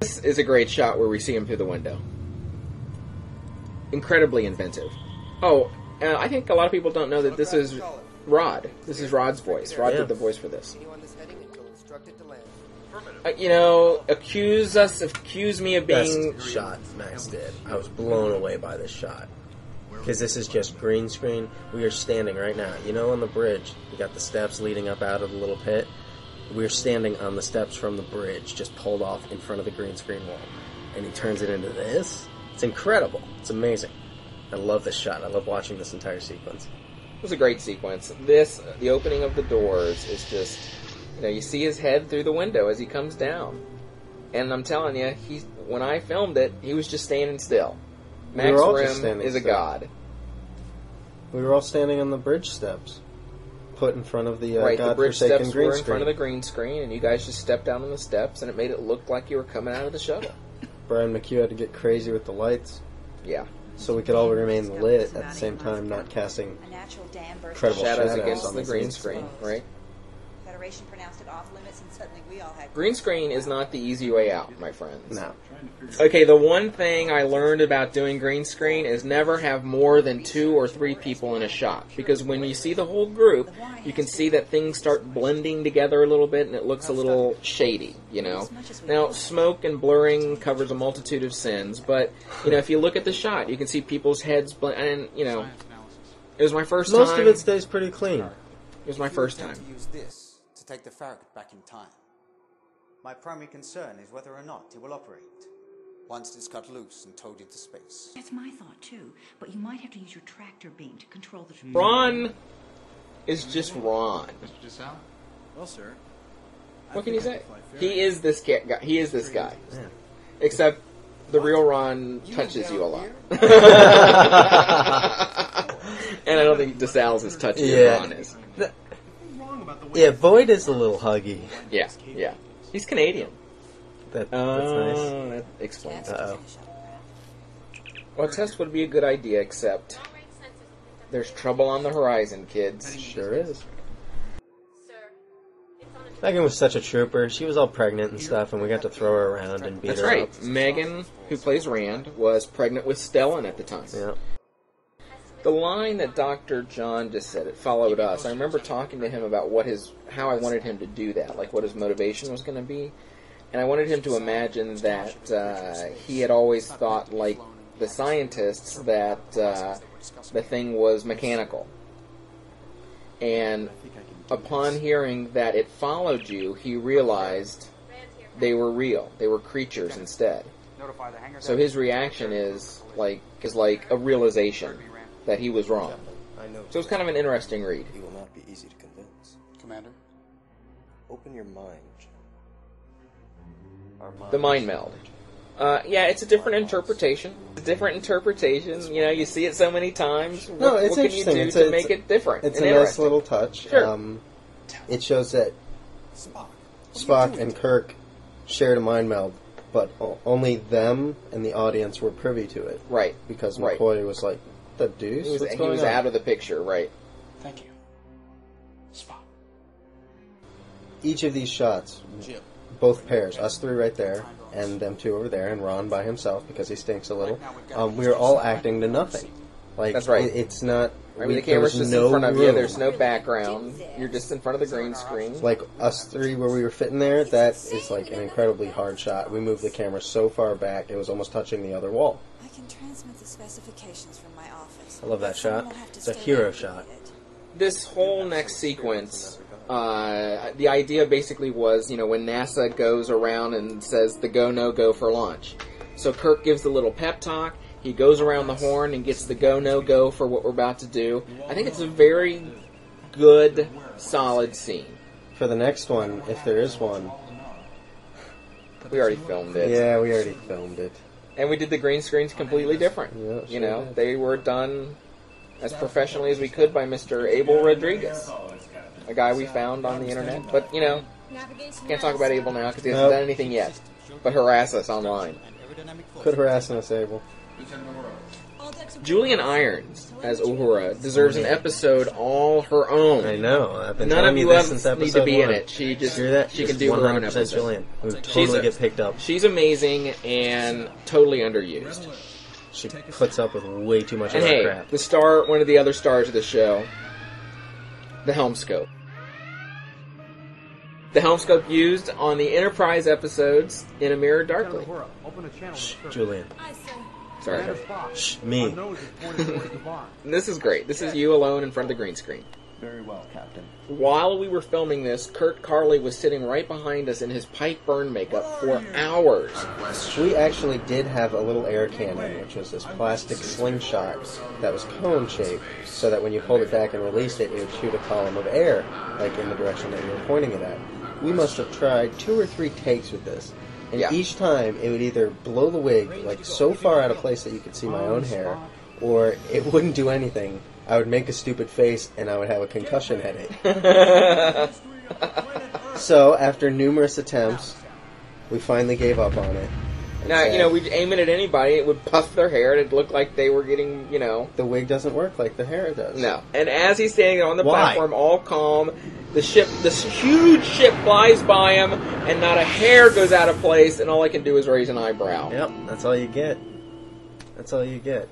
This is a great shot where we see him through the window. Incredibly inventive. Oh, I think a lot of people don't know that this is Rod. This is Rod's voice. Rod did the voice for this. You know, accuse me of being... Best shot Max did. I was blown away by this shot. Because this is just green screen. We are standing right now. You know, on the bridge, you got the steps leading up out of the little pit. We're standing on the steps from the bridge, just pulled off in front of the green screen wall. And he turns it into this. It's incredible. It's amazing. I love this shot. I love watching this entire sequence. It was a great sequence. The opening of the doors is just... You know, you see his head through the window as he comes down. And I'm telling you, when I filmed it, he was just standing still. Max Rim is a god. We were all standing on the bridge steps, put in front of the the bridge steps green were in screen. front of the green screen, and you guys just stepped down on the steps, and it made it look like you were coming out of the shuttle. Brian McHugh had to get crazy with the lights. Yeah. So we could all remain lit at the same time, not casting incredible shadows against on the green screen, right? Pronounced it off limits, and suddenly we all had green screen is not the easy way out, my friends. No. Okay, the one thing I learned about doing green screen is never have more than 2 or 3 people in a shot. Because when you see the whole group, you can see that things start blending together a little bit and it looks a little shady, you know. Now, smoke and blurring covers a multitude of sins, but, you know, if you look at the shot, you can see people's heads blend, and, you know, it was my first time. Most of it stays pretty clean. It was my first time. To take the Farragut back in time. My primary concern is whether or not it will operate once it's cut loose and towed into space. That's my thought too, but you might have to use your tractor beam to control the... Ron is just Ron. Mr. DeSalle? Well, sir. What can you say? He is this guy. He is this guy. Yeah. Except the real Ron touches you a lot. And I don't think DeSalle's as touchy as Ron is. Yeah, Void is a little huggy. Yeah, yeah. He's Canadian. That's nice. That explains it. Uh-oh. Well, a test would be a good idea, except there's trouble on the horizon, kids. Sure is. Megan was such a trooper. She was all pregnant and stuff, and we got to throw her around and beat That's her right. up. Megan, who plays Rand, was pregnant with Stellan at the time. Yeah. The line that Dr. John just said, it followed us. I remember talking to him about how I wanted him to do that, like what his motivation was going to be. And I wanted him to imagine that he had always thought, like the scientists, that the thing was mechanical. And upon hearing that it followed you, he realized they were real. They were creatures instead. So his reaction is like a realization that he was wrong. So it's kind of an interesting read. He will not be easy to convince. Commander? Open your mind. The mind meld. Yeah, it's a different interpretation. You know, you see it so many times. What can you do to make it different? It's a nice little touch. Sure. It shows that Spock and Kirk shared a mind meld, but only them and the audience were privy to it. Right. Because McCoy was like, the deuce? He was out of the picture, right. Thank you. Spock. Each of these shots, both pairs, us three right there, and them two over there, and Ron by himself because he stinks a little, we were all acting to nothing. Like, that's right. It's not... I mean, the camera's just in front of you. There's no background. You're just in front of the green screen. Like, us three where we were fitting there, that is like an incredibly hard shot. We moved the camera so far back, it was almost touching the other wall. I can transmit the specifications from my office. I love that shot. It's a hero shot. This whole next sequence, the idea basically was, you know, when NASA goes around and says the go, no go for launch. So Kirk gives the little pep talk. He goes around the horn and gets the go, no go for what we're about to do. I think it's a very good, solid scene. For the next one, if there is one... We already filmed it. Yeah, we already filmed it. And we did the green screens completely different. Yeah, you know, they were done as professionally as we could by Mr. Abel Rodriguez, a guy we found on the internet. But, you know, can't talk about Abel now because he hasn't done anything yet, but harass us online. Quit harassing us, Abel. Julian Irons as Uhura deserves an episode all her own. I know. I've been None telling of you you this since need to episode be in 1. it. She just Hear that? she can Just do her own 100% episode. Julian. We would totally get picked up. She's amazing and totally underused. She puts up with way too much And of our hey, crap. one of the other stars of the show, the Helmscope. The Helmscope used on the Enterprise episodes in A Mirror Darkly. Shh, Julian. Sorry. Shh, me. This is great. This is you alone in front of the green screen. Very well, Captain. While we were filming this, Kurt Carley was sitting right behind us in his pipe burn makeup for hours. We actually did have a little air cannon, which was this plastic slingshot that was cone-shaped, so that when you pulled it back and released it, it would shoot a column of air, like in the direction that you were pointing it at. We must have tried 2 or 3 takes with this, and each time it would either blow the wig, like so far out of place that you could see my own hair, or it wouldn't do anything. I would make a stupid face, and I would have a concussion headache. So, after numerous attempts, we finally gave up on it. Now, we'd aim it at anybody, it would puff their hair, and it'd look like they were getting, The wig doesn't work like the hair does. No. And as he's standing on the Why? platform, all calm, this huge ship flies by him, and not a hair goes out of place, and all I can do is raise an eyebrow. Yep, that's all you get. That's all you get.